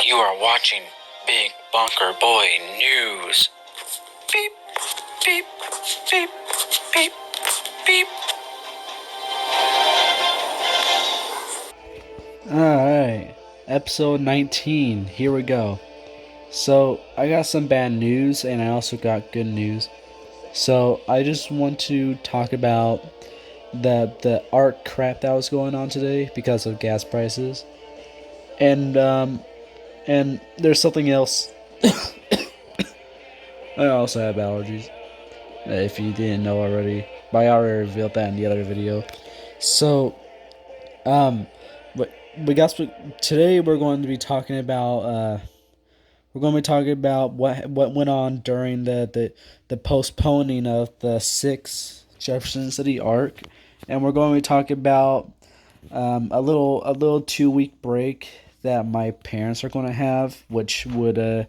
You are watching Big Bonker Boi News. Beep, beep, beep, beep, beep. Alright, episode 19, here we go. So, I got some bad news and I also got good news. So, I just want to talk about the art crap that was going on today because of gas prices. And there's something else. I also have allergies. If you didn't know already. But I already revealed that in the other video. So, um, but we got today we're going to be talking about what went on during the postponing of the 6 Jefferson City arc, and we're going to be talking about a little 2-week break that my parents are going to have, which would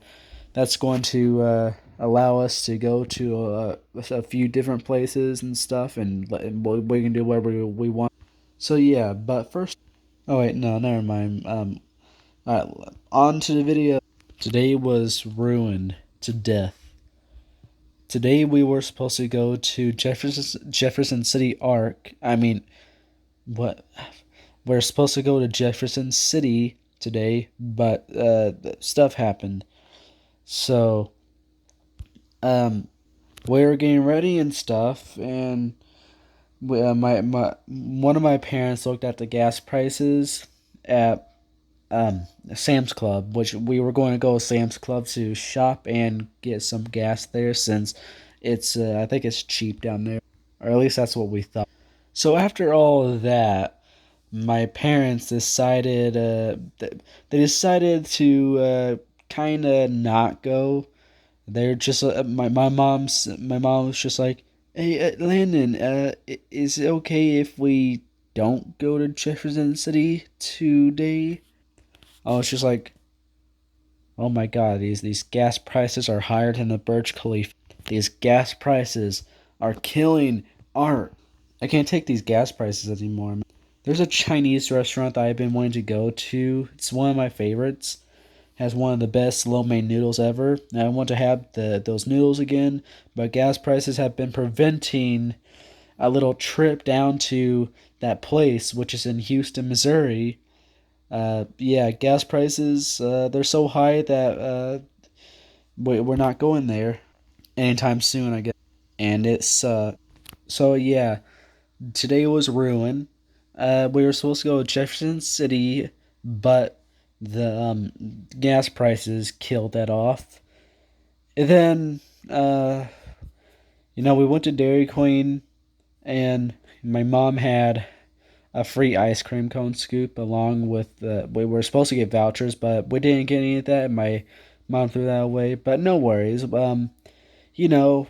that's going to allow us to go to a few different places and stuff, and we can do whatever we want. So yeah, but first, oh wait, no, never mind. Alright, on to the video. Today was ruined to death. Today we were supposed to go to Jefferson City Arc. I mean, what? We're supposed to go to Jefferson City today, but stuff happened. So, we were getting ready and stuff, and my one of my parents looked at the gas prices at Sam's Club, which we were going to go to Sam's Club to shop and get some gas there since it's I think it's cheap down there, or at least that's what we thought. So after all of that, my parents decided they decided to kind of not go. They're just my mom was just like, "Hey, Landon, is it okay if we don't go to Jefferson City today?" I was just like, oh my god, these gas prices are higher than the Burj Khalifa. These gas prices are killing art. I can't take these gas prices anymore. There's a Chinese restaurant that I've been wanting to go to. It's one of my favorites. Has one of the best lo mein noodles ever. And I want to have those noodles again, but gas prices have been preventing a little trip down to that place, which is in Houston, Missouri. Yeah, gas prices, they're so high that we're not going there anytime soon, I guess. And it's, so yeah, today was ruined. We were supposed to go to Jefferson City, but the gas prices killed that off. And then, we went to Dairy Queen, and my mom had a free ice cream cone scoop along with we were supposed to get vouchers, but we didn't get any of that. My mom threw that away, but no worries. You know,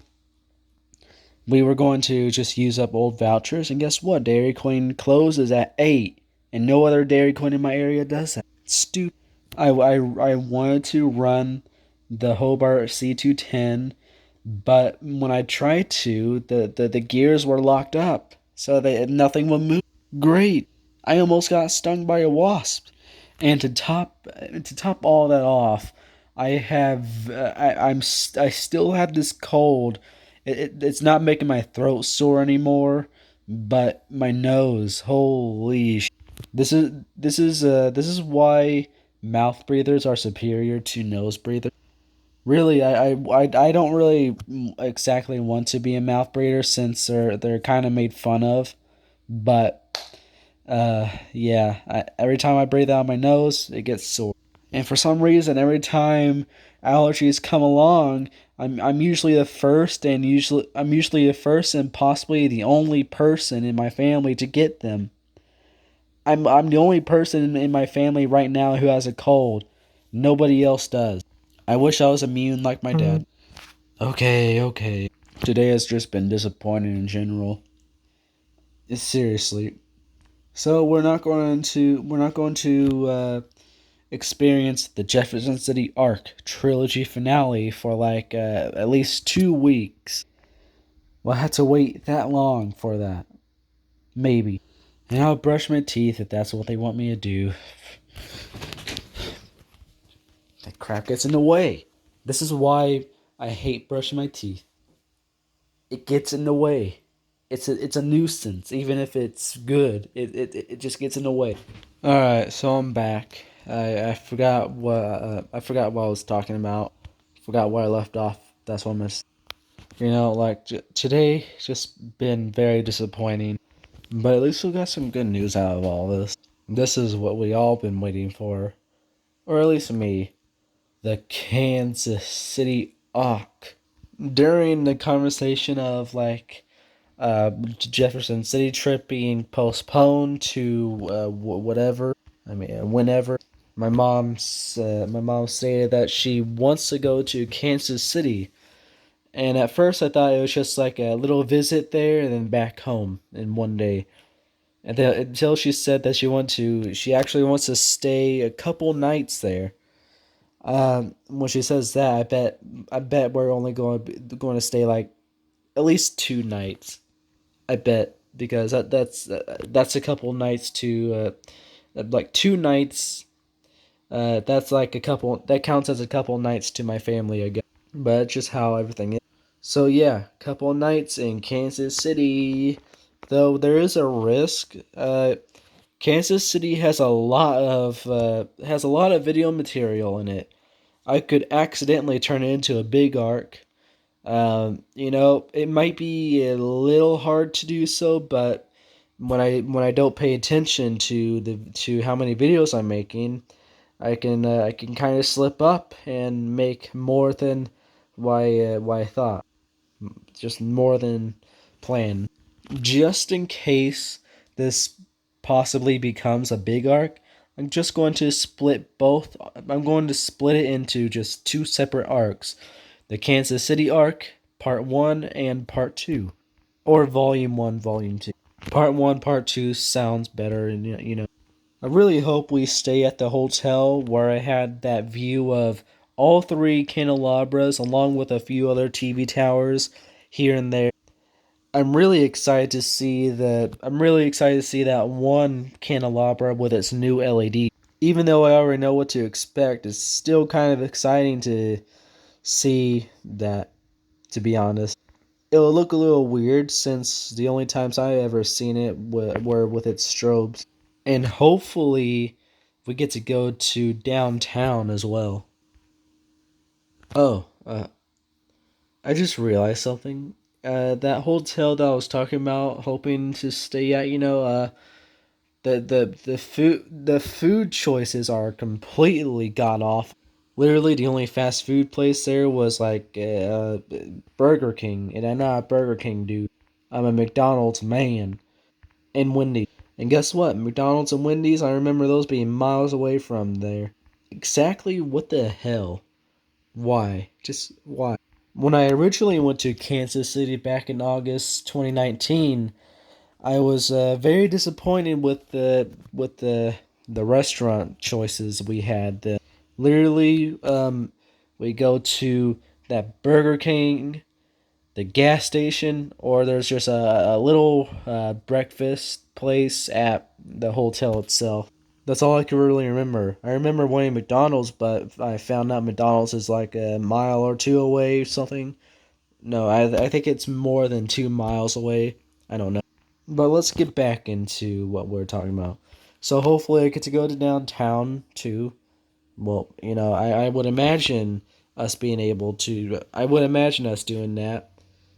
we were going to just use up old vouchers, and guess what? Dairy Queen closes at 8, and no other Dairy Queen in my area does that. It's stupid. I wanted to run the Hobart C210, but when I tried to, the gears were locked up, so nothing would move. Great. I almost got stung by a wasp. And to top all that off, I still have this cold. It's not making my throat sore anymore, but my nose, holy sh. This is why mouth breathers are superior to nose breathers. Really, I don't really exactly want to be a mouth breather since they're kind of made fun of, but yeah, every time I breathe out my nose, it gets sore. And for some reason, every time allergies come along, I'm usually the first, and possibly the only person in my family to get them. I'm the only person in my family right now who has a cold. Nobody else does. I wish I was immune like my dad. Okay. Today has just been disappointing in general. Seriously. So we're not going to experience the Jefferson City Arc trilogy finale for like at least 2 weeks. We'll have to wait that long for that. Maybe. And I'll brush my teeth if that's what they want me to do. crap gets in the way. This is why I hate brushing my teeth. It gets in the way. It's a nuisance, even if it's good. It just gets in the way. All right, so I'm back. I forgot what I was talking about. Forgot where I left off. That's what I missed. Like today just been very disappointing. But at least we got some good news out of all this. This is what we all been waiting for, or at least me. The Kansas City Arc. During the conversation of Jefferson City trip being postponed to whatever, whenever. My mom stated that she wants to go to Kansas City, and at first I thought it was just like a little visit there and then back home in one day. And then, until she said that she actually wants to stay a couple nights there. When she says that, I bet we're only going to stay like at least 2 nights. I bet because that's a couple nights to like 2 nights. That's like a couple. That counts as a couple nights to my family again. But it's just how everything is. So yeah, couple nights in Kansas City. Though there is a risk. Kansas City has a lot of video material in it. I could accidentally turn it into a big arc. It might be a little hard to do so, but when I don't pay attention to how many videos I'm making, I can kind of slip up and make more than why I thought, just more than planned. Just in case this possibly becomes a big arc, I'm just going to split both. I'm going to split it into just two separate arcs: the Kansas City arc, Part 1 and Part 2, or Volume 1, Volume 2. Part 1, Part 2 sounds better, and I really hope we stay at the hotel where I had that view of all three candelabras along with a few other TV towers here and there. I'm really excited to see that one candelabra with its new LED. Even though I already know what to expect, it's still kind of exciting to see that, to be honest. It'll look a little weird since the only times I ever seen it were with its strobes. And hopefully we get to go to downtown as well. Oh, I just realized something. That hotel that I was talking about, hoping to stay at, the food choices are completely god off. Literally, the only fast food place there was like Burger King, and I'm not a Burger King dude. I'm a McDonald's man, and Wendy's. And guess what? McDonald's and Wendy's, I remember those being miles away from there. Exactly what the hell? Why? Just why? When I originally went to Kansas City back in August 2019, I was very disappointed with the restaurant choices we had. Literally, we go to that Burger King, the gas station, or there's just a little breakfast place at the hotel itself. That's all I can really remember. I remember wanting McDonald's, but I found out McDonald's is like a mile or two away or something. No, I think it's more than 2 miles away. I don't know. But let's get back into what we're talking about. So hopefully I get to go to downtown too. Well, I would imagine us being able to. I would imagine us doing that.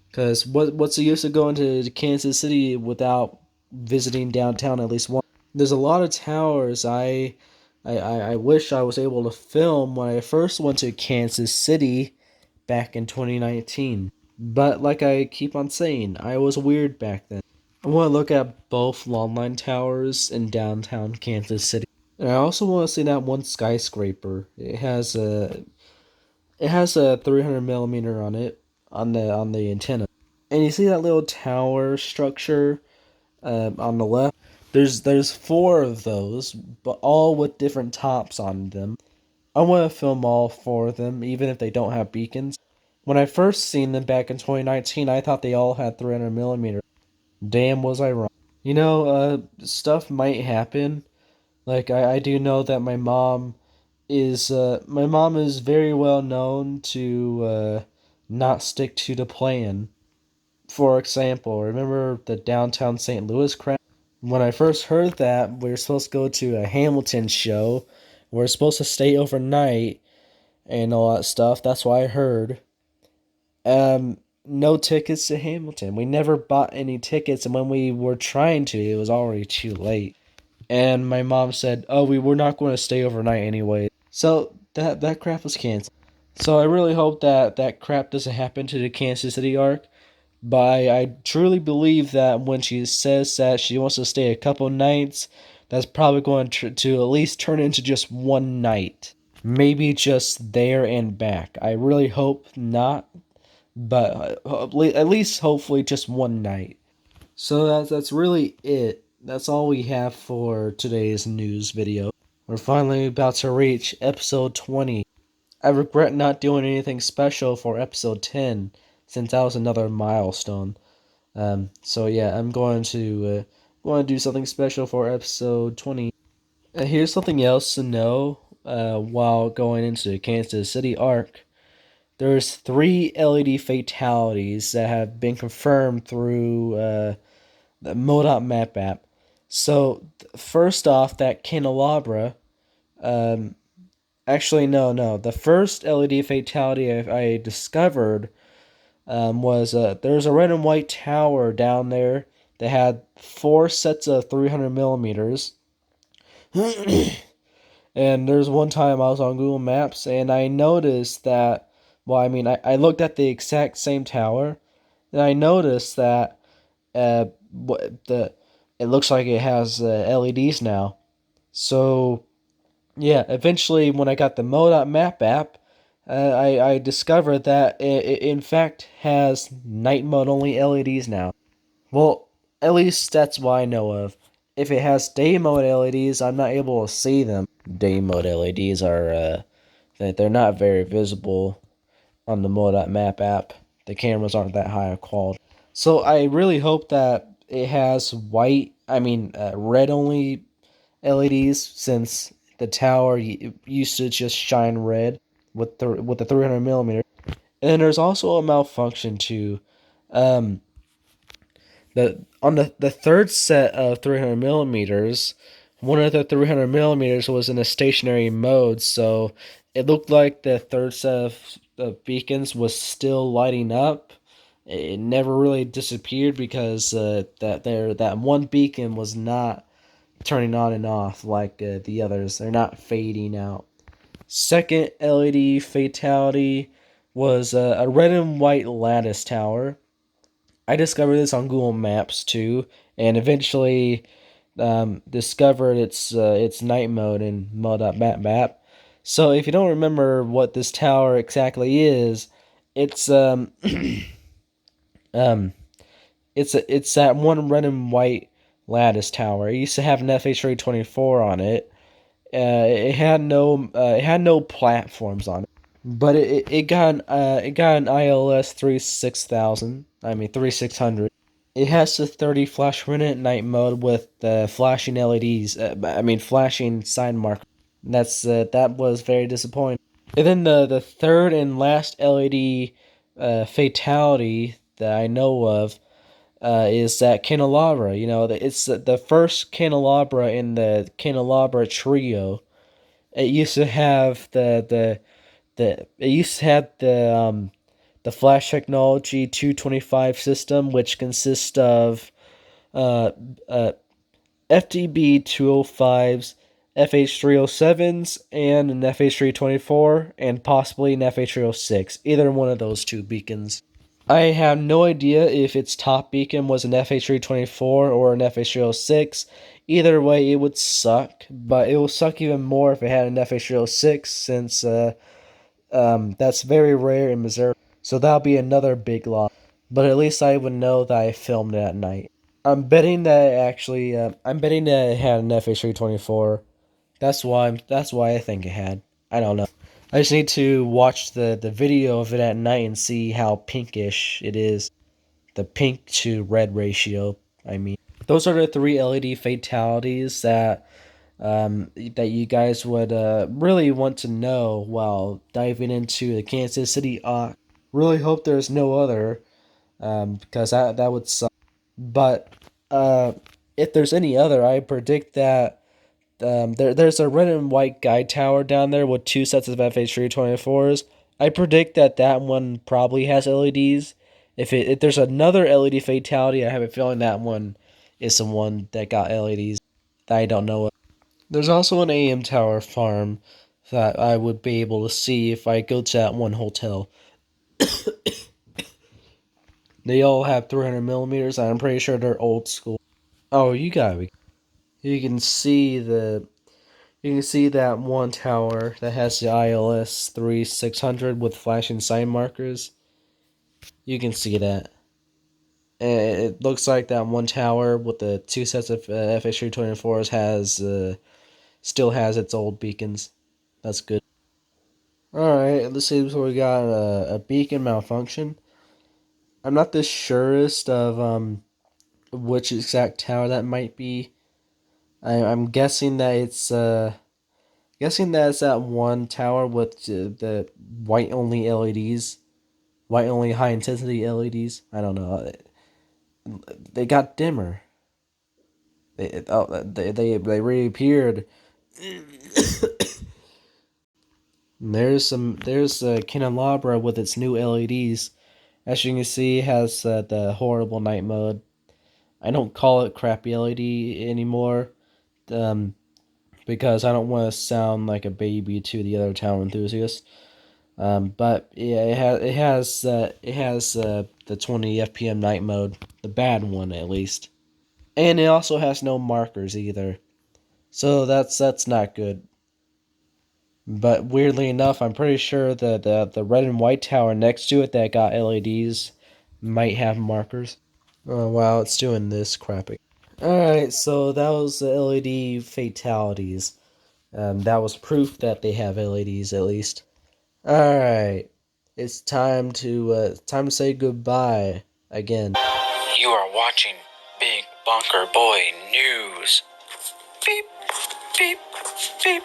Because what's the use of going to Kansas City without visiting downtown at least once? There's a lot of towers I wish I was able to film when I first went to Kansas City back in 2019. But like I keep on saying, I was weird back then. I want to look at both Longline Towers in downtown Kansas City. And I also want to see that one skyscraper. It has a 300 millimeter on it on the antenna. And you see that little tower structure on the left? There's four of those, but all with different tops on them. I want to film all four of them, even if they don't have beacons. When I first seen them back in 2019, I thought they all had 300 millimeter. Damn, was I wrong. Stuff might happen. Like I do know that my mom is my mom is very well known to not stick to the plan. For example, remember the downtown St. Louis crash? When I first heard that we were supposed to go to a Hamilton show, we are supposed to stay overnight and all that stuff. That's what I heard. No tickets to Hamilton. We never bought any tickets, and when we were trying to, it was already too late. And my mom said, "Oh, we were not going to stay overnight anyway." So that crap was canceled. So I really hope that that crap doesn't happen to the Kansas City arc. But I truly believe that when she says that she wants to stay a couple nights, that's probably going to at least turn into just one night. Maybe just there and back. I really hope not, but at least hopefully just one night. So that's really it. That's all we have for today's news video. We're finally about to reach episode 20. I regret not doing anything special for episode 10, since that was another milestone. So yeah, I'm going to do something special for episode 20. Here's something else to know while going into the Kansas City arc. There's 3 LED fatalities that have been confirmed through the MoDOT map app. So first off, that candelabra. Um, Actually, no. The first LED fatality I discovered was there's a red and white tower down there that had 4 sets of 300 millimeters. And there's one time I was on Google Maps and I noticed that, well, I mean, I looked at the exact same tower and I noticed that what the it looks like it has LEDs now. So yeah, eventually when I got the MoDOT map app, I discovered that it in fact has night mode only LEDs now. Well, at least that's what I know of. If it has day mode LEDs, I'm not able to see them. Day mode LEDs are they're not very visible on the MoDOT map app. The cameras aren't that high of quality. So I really hope that it has red only LEDs, since the tower used to just shine red with the 300 millimeter. And then there's also a malfunction too. Um, the third set of 300 millimeters, one of the 300 millimeters was in a stationary mode, so it looked like the third set of beacons was still lighting up. It never really disappeared because that one beacon was not turning on and off like the others. They're not fading out. Second LED fatality was a red and white lattice tower. I discovered this on Google Maps too, and eventually discovered its night mode in mod.map. So if you don't remember what this tower exactly is, it's um it's that one red and white lattice tower. It used to have an FH324 on it. It had no platforms on it, but it got an ILS 36,000. 3600. It has the 30 flash minute night mode with flashing LEDs. Flashing sign mark. That was very disappointing. And then the third and last LED fatality that I know of is that candelabra. You know, it's the first candelabra in the candelabra trio. It used to have the flash technology 225 system, which consists of uh, uh, FDB 205s, FH307s, and an FH324, and possibly an FH306. Either one of those two beacons. I have no idea if its top beacon was an FH324 or an FH306. Either way, it would suck, but it will suck even more if it had an FH306, since that's very rare in Missouri. So that'll be another big loss. But at least I would know that I filmed it at night. I'm betting that it had an FH324. That's why I think it had. I don't know. I just need to watch the video of it at night and see how pinkish it is. The pink to red ratio, I mean. Those are the 3 LED fatalities that that you guys would really want to know while diving into the Kansas City auction. Really hope there's no other, because that would suck. But uh, if there's any other, I predict that there's a red and white guide tower down there with two sets of FH324s. I predict that one probably has LEDs. If there's another LED fatality, I have a feeling that one is the one that got LEDs that I don't know of. There's also an AM tower farm that I would be able to see if I go to that one hotel. They all have 300 millimeters, and I'm pretty sure they're old school. Oh, you got me. You can see the You can see that one tower that has the ILS 3600 with flashing sign markers. You can see that. And it looks like that one tower with the two sets of FH324s still has its old beacons. That's good. Alright, let's see. So we got a beacon malfunction. I'm not the surest of which exact tower that might be. I'm guessing that it's that one tower with the white only LEDs, white only high intensity LEDs. I don't know. They got dimmer. They reappeared. There's a candelabra with its new LEDs. As you can see, it has the horrible night mode. I don't call it crappy LED anymore, um, because I don't want to sound like a baby to the other tower enthusiasts. But yeah, it has the 20 FPM night mode, the bad one at least, and it also has no markers either. So that's not good. But weirdly enough, I'm pretty sure that the red and white tower next to it that got LEDs might have markers. Oh wow, it's doing this crappy. All right, so that was the LED fatalities. That was proof that they have LEDs at least. All right, it's time to say goodbye again. You are watching Big Bonker Boi News. Beep, beep, beep.